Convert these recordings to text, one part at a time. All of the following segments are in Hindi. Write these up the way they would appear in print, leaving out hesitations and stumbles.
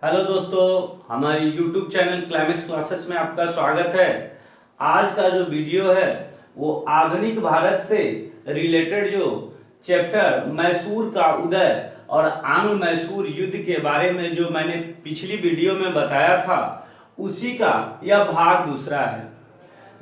हेलो दोस्तों, हमारी YouTube चैनल क्लाइमेक्स क्लासेस में आपका स्वागत है। आज का जो वीडियो है वो आधुनिक भारत से रिलेटेड जो चैप्टर मैसूर का उदय और आंग्ल मैसूर युद्ध के बारे में जो मैंने पिछली वीडियो में बताया था उसी का यह भाग दूसरा है।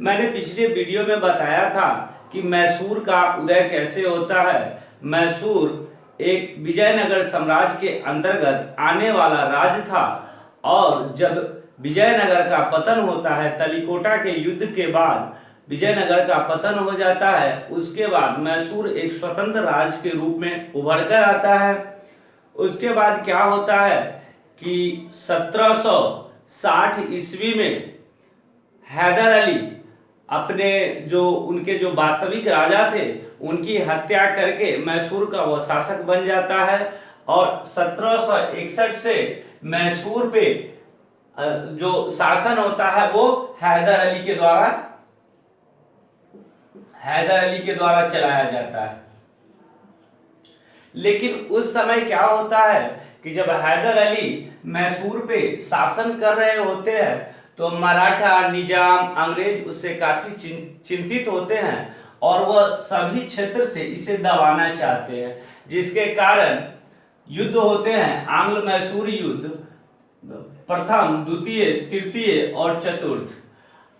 मैंने पिछले वीडियो में बताया था कि मैसूर का उदय कैसे होता है। मैसूर एक विजयनगर साम्राज्य के अंतर्गत आने वाला राज्य था और जब विजयनगर का पतन होता है, तलिकोटा के युद्ध के बाद विजयनगर का पतन हो जाता है, उसके बाद मैसूर एक स्वतंत्र राज्य के रूप में उभर कर आता है। उसके बाद क्या होता है कि 1760 ईस्वी में हैदर अली अपने जो उनके जो वास्तविक राजा थे उनकी हत्या करके मैसूर का वो शासक बन जाता है और 1761 से मैसूर पे जो शासन होता है वो हैदर अली के द्वारा चलाया जाता है। लेकिन उस समय क्या होता है कि जब हैदर अली मैसूर पे शासन कर रहे होते हैं तो मराठा निजाम अंग्रेज उससे काफी चिंतित होते हैं और वह सभी क्षेत्र से इसे दबाना चाहते हैं, जिसके कारण युद्ध होते हैं। आंग्ल मैसूर युद्ध प्रथम, द्वितीय, तृतीय और चतुर्थ।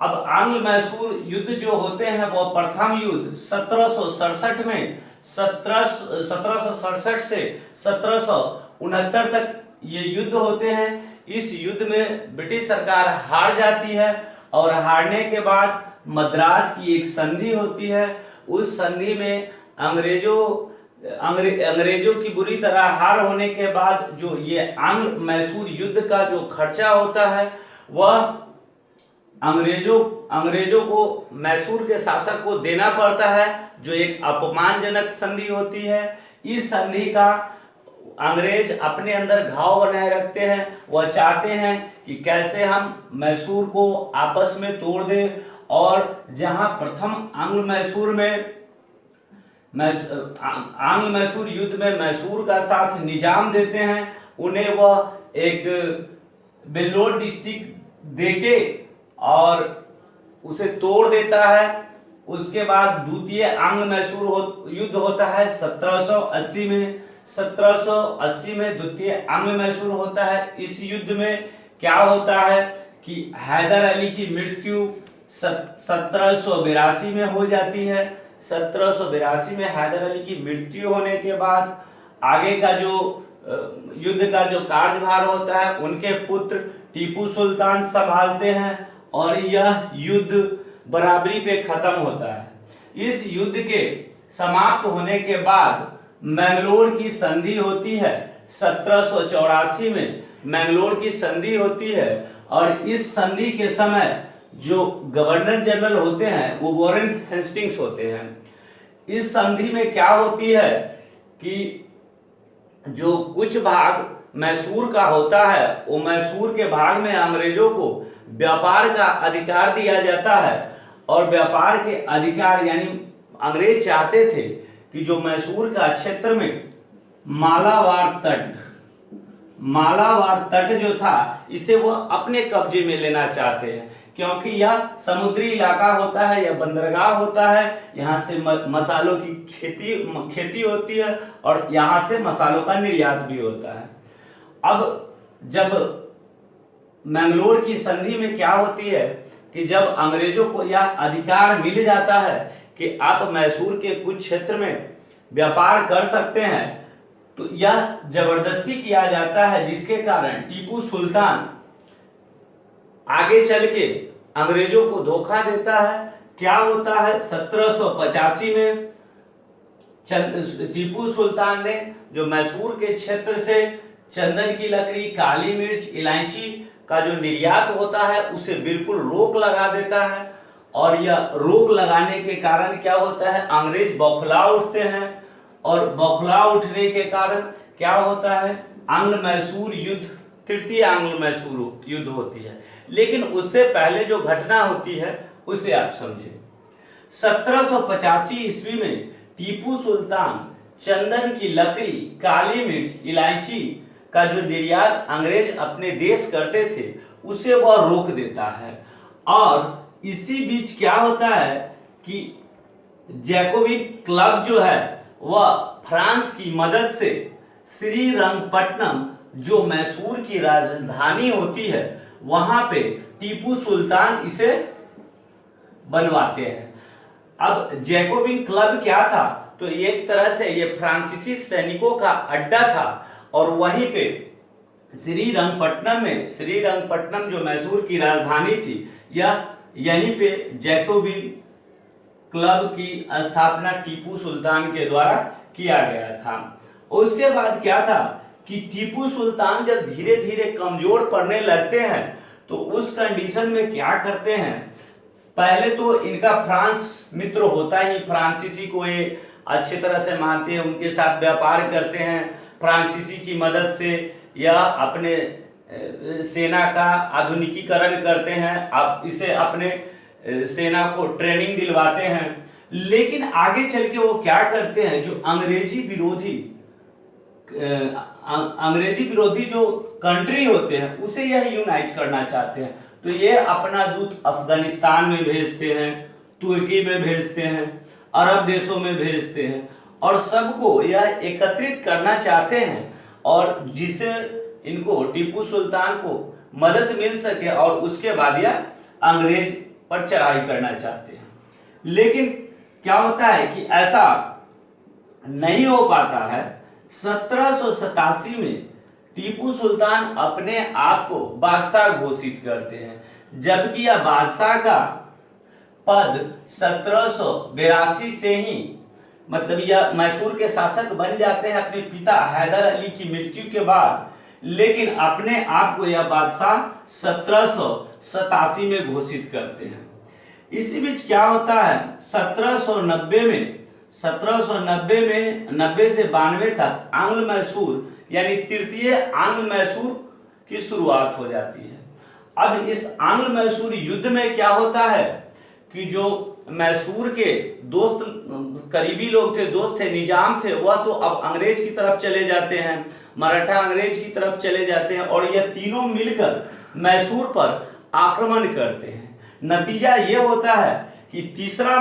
अब आंग्ल मैसूर युद्ध जो होते हैं वो प्रथम युद्ध 1767 में 1767 से 1769 तक ये युद्ध होते हैं। इस युद्ध में ब्रिटिश सरकार हार जाती है और हारने के बाद मद्रास की एक संधि होती है। उस संधि में अंग्रेजों की बुरी तरह हार होने के बाद जो ये आंग्ल मैसूर युद्ध का जो खर्चा होता है वह अंग्रेजों को मैसूर के शासक को देना पड़ता है, जो एक अपमानजनक संधि होती है। इस संधि का अंग्रेज अपने अंदर घाव बनाए रखते हैं। वह चाहते हैं कि कैसे हम मैसूर को आपस में तोड़ दें और जहां प्रथम आंग्ल मैसूर युद्ध में मैसूर का साथ निजाम देते हैं, उन्हें वह एक बेल्लोर डिस्ट्रिक्ट देके और उसे तोड़ देता है। उसके बाद द्वितीय आंग्ल मैसूर युद्ध होता है 1780 में। 1780 में द्वितीय आंग्ल मैसूर होता है। इस युद्ध में क्या होता है कि हैदर अली की मृत्यु 1782 में हो जाती है। 1782 में हैदर अली की मृत्यु होने के बाद आगे का जो युद्ध का जो कार्यभार होता है उनके पुत्र टीपू सुल्तान संभालते हैं और यह युद्ध बराबरी पे खत्म होता है। इस युद्ध के समाप्त होने के बाद मैंगलोर की संधि होती है। 1784 में मैंगलोर की संधि होती है और इस संधि के समय जो गवर्नर जनरल होते हैं वो वॉरेन हेस्टिंग्स होते हैं। इस संधि में क्या होती है कि जो कुछ भाग मैसूर का होता है वो मैसूर के भाग में अंग्रेजों को व्यापार का अधिकार दिया जाता है और व्यापार के अधिकार यानी अंग्रेज चाहते थे कि जो मैसूर का क्षेत्र में मालाबार तट जो था इसे वह अपने कब्जे में लेना चाहते हैं, क्योंकि यह समुद्री इलाका होता है, यह बंदरगाह होता है, यहाँ से मसालों की खेती होती है और यहाँ से मसालों का निर्यात भी होता है। अब जब मैंगलोर की संधि में क्या होती है कि जब अंग्रेजों को यह अधिकार मिल जाता है कि आप मैसूर के कुछ क्षेत्र में व्यापार कर सकते हैं, तो यह जबरदस्ती किया जाता है, जिसके कारण टीपू सुल्तान आगे चल के अंग्रेजों को धोखा देता है। क्या होता है 1785 में टीपू सुल्तान ने जो मैसूर के क्षेत्र से चंदन की लकड़ी, काली मिर्च, इलायची का जो निर्यात होता है उसे बिल्कुल रोक लगा देता है और यह रोक लगाने के कारण क्या होता है, अंग्रेज बौखला उठते हैं और बौखला उठने के कारण क्या होता है, आंग्ल मैसूर युद्ध, तृतीय आंग्ल मैसूर युद्ध होती है। लेकिन उससे पहले जो घटना होती है उसे आप समझें। 1785 ईस्वी में टीपू सुल्तान चंदन की लकड़ी, काली मिर्च, इलायची का जो निर्यात अंग्रेज अपने देश करते थे उसे वह रोक देता है। और इसी बीच क्या होता है कि जैकोबिन क्लब जो है वह फ्रांस की मदद से श्रीरंगपट्टनम जो मैसूर की राजधानी होती है वहां पे टीपू सुल्तान इसे बनवाते हैं। अब जैकोबिन क्लब क्या था, तो एक तरह से ये फ्रांसीसी सैनिकों का अड्डा था और वहीं पे श्रीरंगपट्टनम जो मैसूर की राजधानी थी यहीं पे जैकोबिन क्लब की स्थापना टीपू सुल्तान के द्वारा किया गया था। उसके बाद क्या था कि टीपू सुल्तान जब धीरे धीरे कमजोर पड़ने लगते हैं तो उस कंडीशन में क्या करते हैं, पहले तो इनका फ्रांस मित्र होता ही, फ्रांसीसी को ये अच्छी तरह से मानते हैं, उनके साथ व्यापार करते हैं फ्रांसीसी की मदद से, या अपने सेना का आधुनिकीकरण करते हैं, अब इसे अपने सेना को ट्रेनिंग दिलवाते हैं। लेकिन आगे चल के वो क्या करते हैं, जो अंग्रेजी विरोधी जो कंट्री होते हैं उसे यह यूनाइट करना चाहते हैं, तो ये अपना दूत अफगानिस्तान में भेजते हैं, तुर्की में भेजते हैं, अरब देशों में भेजते हैं और सबको यह एकत्रित करना चाहते हैं और जिससे इनको टीपू सुल्तान को मदद मिल सके और उसके बाद यह अंग्रेज पर चढ़ाई करना चाहते हैं। लेकिन क्या होता है कि ऐसा नहीं हो पाता है। 1787 में टीपू सुल्तान अपने आप को बादशाह घोषित करते हैं, जबकि यह बादशाह का पद 1782 से ही, मतलब यह मैसूर के शासक बन जाते हैं अपने पिता हैदर अली की मृत्यु के बाद, लेकिन अपने आप को यह बादशाह 1787 में घोषित करते हैं। इसी बीच क्या होता है, 1790 में 90 से 92 तक आंग्ल मैसूर यानी तृतीय आंग्ल मैसूर की शुरुआत हो जाती है। अब इस आंग्ल मैसूर युद्ध में क्या होता है कि जो मैसूर के दोस्त करीबी लोग थे, दोस्त थे, निजाम थे, वह तो अब अंग्रेज की तरफ चले जाते हैं, मराठा अंग्रेज की तरफ चले जाते हैं और यह तीनों मिलकर मैसूर पर आक्रमण करते हैं। नतीजा ये होता है कि तीसरा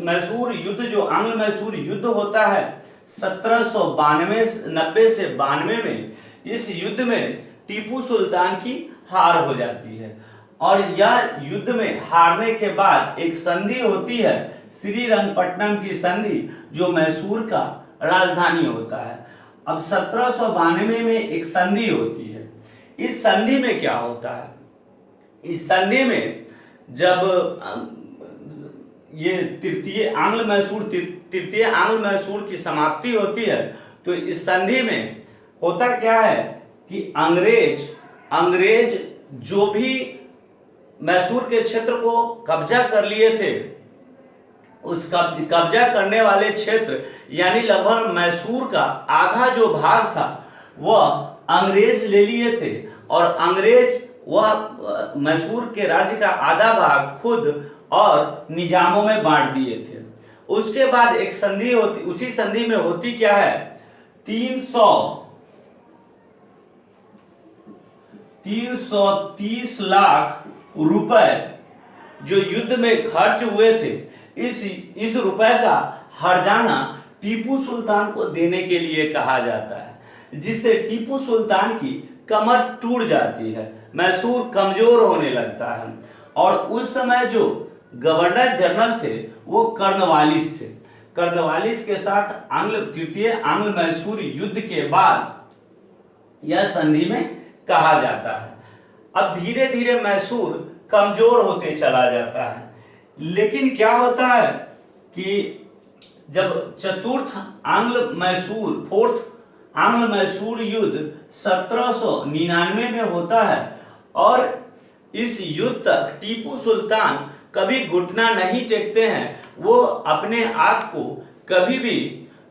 मैसूर युद्ध जो आंग्ल मैसूर युद्ध होता है 1790 से 92 में, इस युद्ध में टीपू सुल्तान की हार हो जाती है और यह युद्ध में हारने के बाद एक संधि होती है, श्रीरंगपट्टनम की संधि, जो मैसूर का राजधानी होता है। अब 1792 में एक संधि होती है। इस संधि में क्या होता है, इस संधि में जब ये तृतीय आंग्ल मैसूर की समाप्ति होती है तो इस संधि में होता क्या है कि अंग्रेज जो भी मैसूर के क्षेत्र को कब्जा कर लिए थे, उस कब्जा करने वाले क्षेत्र यानी लगभग मैसूर का आधा जो भाग था वह अंग्रेज ले लिए थे और अंग्रेज वह मैसूर के राज्य का आधा भाग खुद और निजामों में बांट दिए थे। उसके बाद एक संधि होती, उसी संधि में होती क्या है, 330 लाख रुपए जो युद्ध में खर्च हुए थे, इस रुपए का हर्जाना टीपू सुल्तान को देने के लिए कहा जाता है, जिससे टीपू सुल्तान की कमर टूट जाती है, मैसूर कमजोर होने लगता है। और उस समय जो गवर्नर जनरल थे वो कर्नवालिस थे। कर्नवालिस के साथ तृतीय आंग्ल मैसूर युद्ध के बाद यह संधि में कहा जाता है। अब धीरे धीरे मैसूर कमजोर होते चला जाता है, लेकिन क्या होता है कि जब फोर्थ आंग्ल मैसूर युद्ध 1799 में होता है और इस युद्ध तक टीपू सुल्तान कभी घुटना नहीं टेकते हैं। वो अपने आप को कभी भी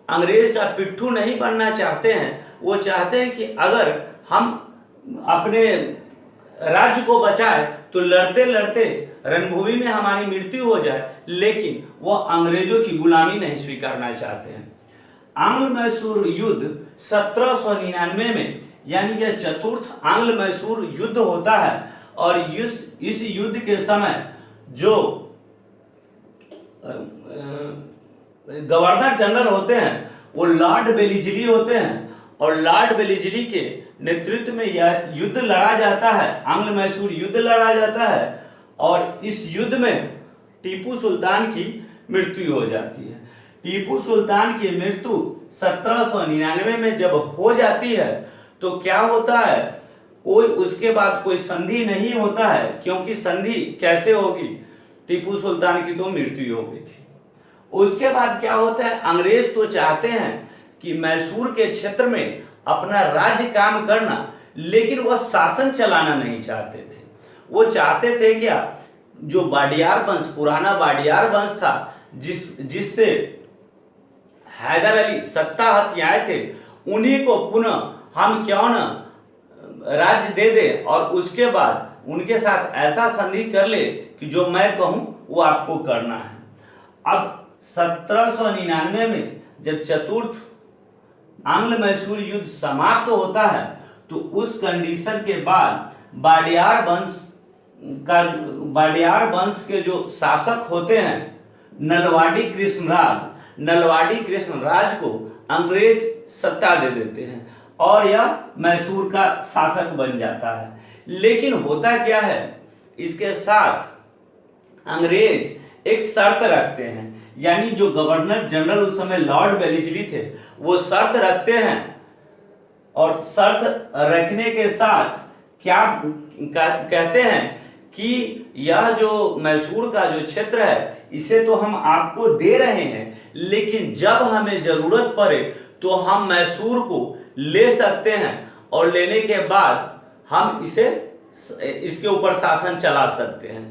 अंग्रेज का पिट्ठू नहीं बनना चाहते हैं। वो चाहते हैं कि अगर हम अपने राज्य को बचाए तो लड़ते लड़ते रणभूमि में हमारी मृत्यु हो जाए, लेकिन वो अंग्रेजों की गुलामी नहीं स्वीकारना चाहते हैं। आंग्ल मैसूर युद्ध 1799 में यानी यह चतुर्थ आंग्ल मैसूर युद्ध होता है। और इस युद्ध के समय जो गवर्नर जनरल होते हैं वो लॉर्ड वेलिस्ली होते हैं, और लॉर्ड वेलिस्ली के नेतृत्व में यह युद्ध लड़ा जाता है, आंग्ल मैसूर युद्ध लड़ा जाता है। और इस युद्ध में टीपू सुल्तान की मृत्यु हो जाती है। टीपू सुल्तान की मृत्यु 1799 में जब हो जाती है तो क्या होता है, कोई उसके बाद कोई संधि नहीं होता है, क्योंकि संधि कैसे होगी, टीपू सुल्तान की तो मृत्यु हो गई थी। उसके बाद क्या होता है, अंग्रेज तो चाहते हैं कि मैसूर के क्षेत्र में अपना राज्य काम करना, लेकिन वह शासन चलाना नहीं चाहते थे। वो चाहते थे क्या, जो वाडियार वंश, पुराना वाडियार वंश था, जिससे हैदर अली सत्ता हथियाए थे, उन्हीं को पुनः हम क्यों न राज्य दे दे और उसके बाद उनके साथ ऐसा संधि कर ले कि जो मैं कहूं वो आपको करना है। अब 1799 में जब चतुर्थ आंग्ल मैसूर युद्ध समाप्त होता है तो उस कंडीशन के बाद वाडियार वंश के जो शासक होते हैं नलवाड़ी कृष्णराज को अंग्रेज सत्ता दे देते हैं और यह मैसूर का शासक बन जाता है। लेकिन होता क्या है, इसके साथ अंग्रेज एक शर्त रखते हैं, यानी जो गवर्नर जनरल उस समय लॉर्ड वेलिस्ली थे वो शर्त रखते हैं, और शर्त रखने के साथ क्या कहते हैं कि यह जो मैसूर का जो क्षेत्र है इसे तो हम आपको दे रहे हैं, लेकिन जब हमें जरूरत पड़े तो हम मैसूर को ले सकते हैं और लेने के बाद हम इसके ऊपर शासन चला सकते हैं।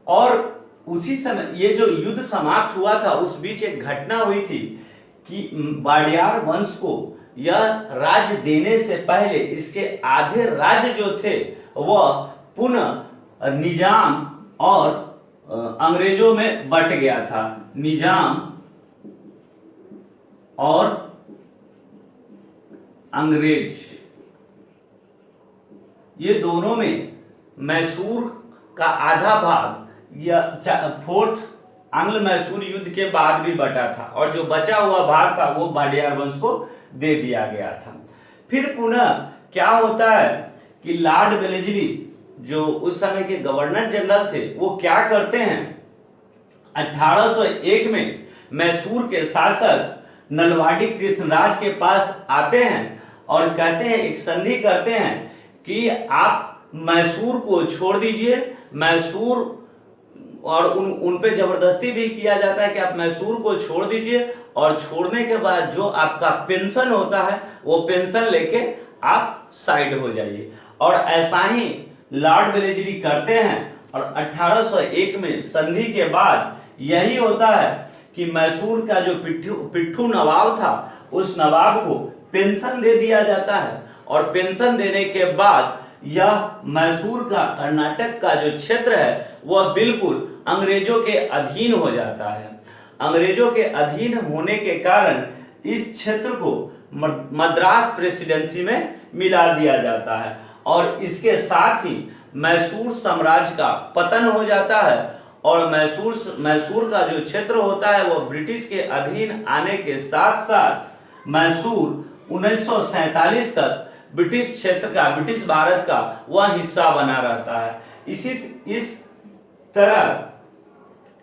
और उसी समय ये जो युद्ध समाप्त हुआ था उस बीच एक घटना हुई थी कि वाडियार वंश को यह राज्य देने से पहले इसके आधे राज्य जो थे वह पुनः निजाम और अंग्रेजों में बट गया था। निजाम और अंग्रेज ये दोनों में मैसूर का आधा भाग या फोर्थ आंग्ल मैसूर युद्ध के बाद भी बटा था, और जो बचा हुआ भाग था वो वाडियार वंश को दे दिया गया था। फिर पुनः क्या होता है कि लॉर्ड वेलिस्ली जो उस समय के गवर्नर जनरल थे वो क्या करते हैं, 1801 में मैसूर के शासक नलवाड़ी कृष्णराज के पास आते हैं और कहते हैं, एक संधि करते हैं कि आप मैसूर को छोड़ दीजिए। मैसूर और उन पे जबरदस्ती भी किया जाता है कि आप मैसूर को छोड़ दीजिए, और छोड़ने के बाद जो आपका पेंशन होता है वो पेंशन लेके आप साइड हो जाइए। और ऐसा ही लॉर्ड वेलिस्ली करते हैं, और 1801 में संधि के बाद यही होता है कि मैसूर का जो पिट्ठू नवाब था उस नवाब को पेंशन दे दिया जाता है, और पेंशन देने के बाद यह मैसूर का कर्नाटक का जो क्षेत्र है वह बिल्कुल अंग्रेजों के अधीन हो जाता है। अंग्रेजों के अधीन होने के कारण इस क्षेत्र को मद्रास प्रेसिडेंसी में मिला दिया जाता है, और इसके साथ ही मैसूर साम्राज्य का पतन हो जाता है, और मैसूर का जो क्षेत्र होता है वह ब्रिटिश के अधीन आने के साथ साथ मैसूर 1947 तक ब्रिटिश क्षेत्र का, ब्रिटिश भारत का वह हिस्सा बना रहता है। इस तरह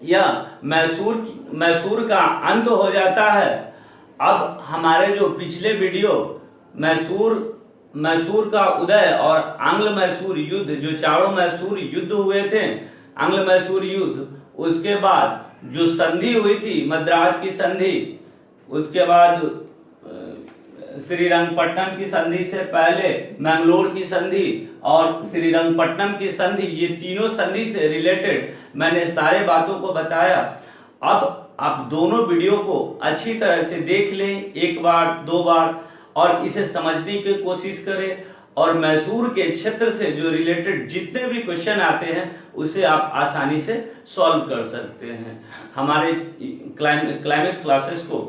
यह मैसूर का अंत हो जाता है। अब हमारे जो पिछले वीडियो मैसूर का उदय और आंग्ल मैसूर युद्ध, जो चारों मैसूर युद्ध हुए थे, आंग्ल मैसूर युद्ध, उसके बाद जो संधि हुई थी मद्रास की संधि, उसके बाद श्रीरंगपट्टनम की संधि से पहले मैंगलोर की संधि और श्रीरंगपट्टनम की संधि, ये तीनों संधि से रिलेटेड मैंने सारे बातों को बताया। अब आप दोनों वीडियो को अच्छी तरह से देख लें, एक बार दो बार, और इसे समझने की कोशिश करें, और मैसूर के क्षेत्र से जो रिलेटेड जितने भी क्वेश्चन आते हैं उसे आप आसानी से सॉल्व कर सकते हैं। हमारे क्लाइमेक्स क्लासेस को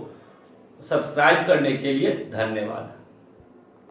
सब्सक्राइब करने के लिए धन्यवाद।